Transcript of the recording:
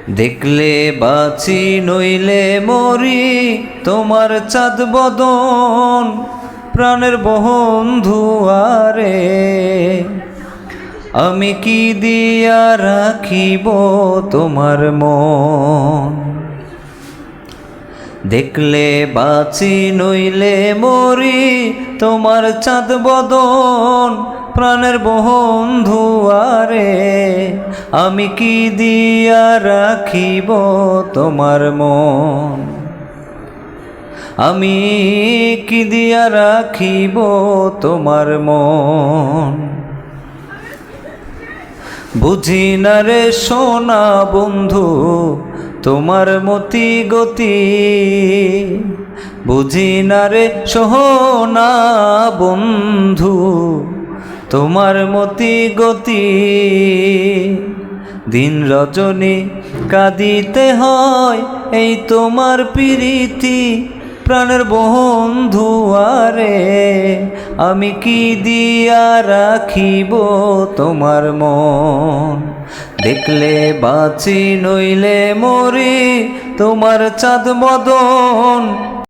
দেখলে বাঁচি নইলে মরি, তোমার চাঁদ বদন প্রাণের বন্ধু আরে। আমি কি দিয়া রাখিব তোমার মন। দেখলে বাঁচি নইলে মরি, তোমার চাঁদ বদন প্রাণের বন্ধু আরে। আমি কি দিয়া রাখিব তোমার মন। আমি কি দিয়া রাখিব তোমার মন। বুঝি না রে সোনা বন্ধু তোমার মতি গতি, বুঝি না রে সোনা বন্ধু তোমার মতি গতি। দিন রজনী কাঁদিতে হয় এই তোমার প্রীতি, প্রাণের বন্ধু আরে। আমি কি দিয়া রাখিব তোমার মন। দেখলে বাঁচি নইলে মরি, তোমার চাঁদ বদন